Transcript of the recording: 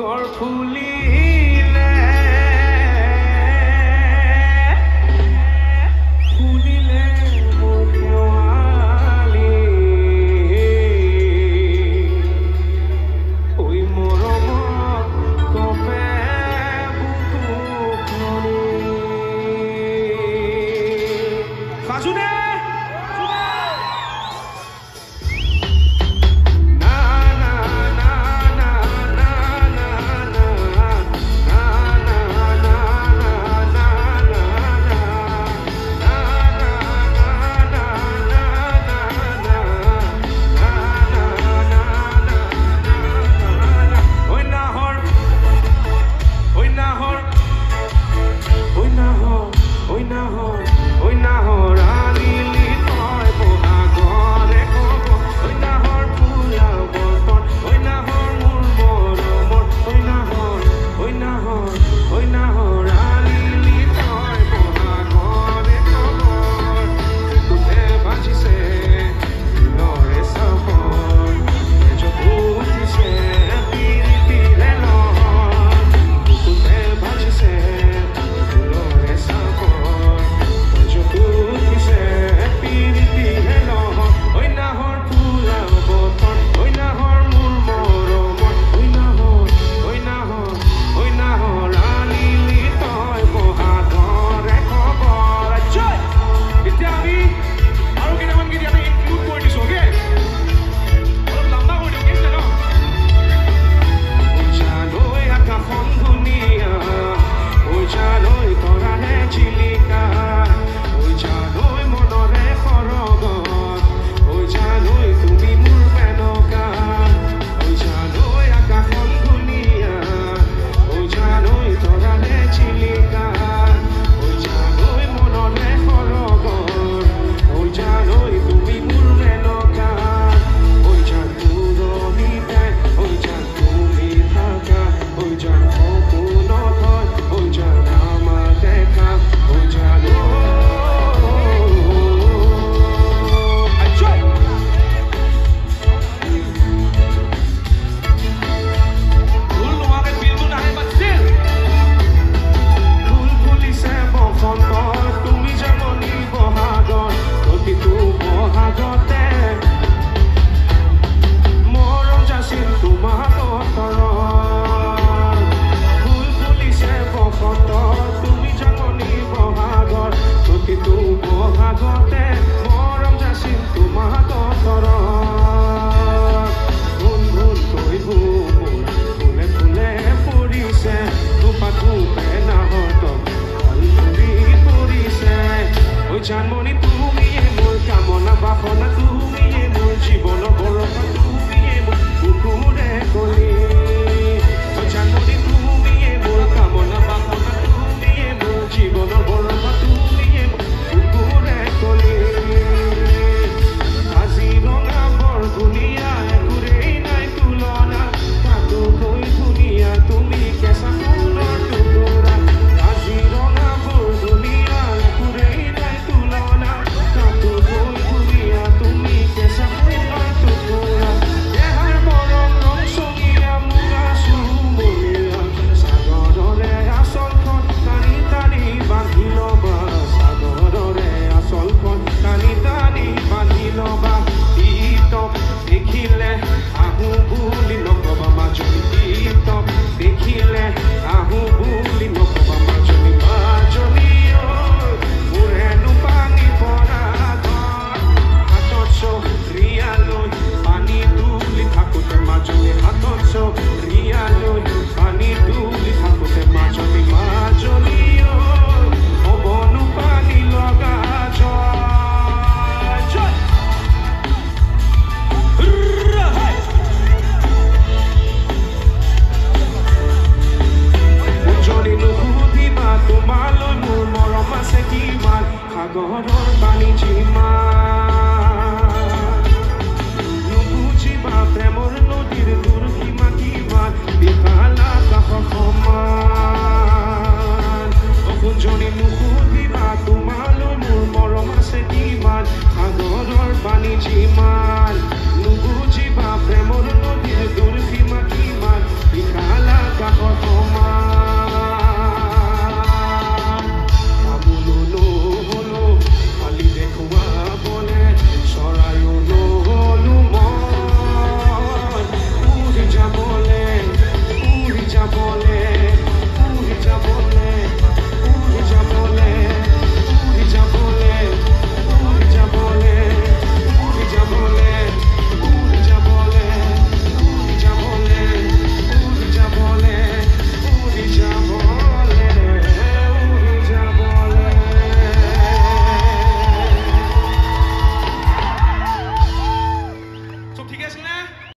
তগৰ ফুলিলে ফুলিলে মোৰ শেৱালি ঐ মৰমত কপে বুকুত ননি সাজুনে জানমনি তুমিয়ে মোৰ কামনা বাসনা তুমিয়ে মোৰ জীৱনৰ বৰষা তুমিয়ে মোৰ বুকুৰে কলি জানমনি তুমিয়ে মোৰ কামনা বাসনা তুমিয়ে মোৰ জীৱনৰ বৰষা তুমিয়ে মোৰ বুকুৰে কলি আজি ৰঙা বৰগুণীয়া একোৰেই নাই তুলনা তাতোকৈ ধুনীয়া তুমি কেঁচা ফুলৰ টুকুৰা আজি ৰঙা বৰগুণীয়া একোৰেই নাই তুমি কেঁচা ফুলৰ টুকুৰা দেহাৰ মৰম ৰং চঙীয়া মুগা চুমৰীয়া সাগৰৰে আচলখন টানি টানি বান্ধি ল'বা সাগৰৰে আচলখন টানি টানি বান্ধি ল'বা টিপটপ দেখিলে আহো বুলি নকবা মাজনী টিপটপ দেখিলে আহো বুলি নকবা মাজনী মাজনী মোৰ হেনো পানী পৰা ৰিয়ালৈ পানী তুলি থাকোঁতে মাজনী হাতত চব ৰিয়ালৈ পানী তুলি থাকোঁতে মাজনী মাজনী হ'বনো পানী লগা জনী নুসুধিবা তোমালৈ মোৰ মৰম আছে কিমান সাগৰৰ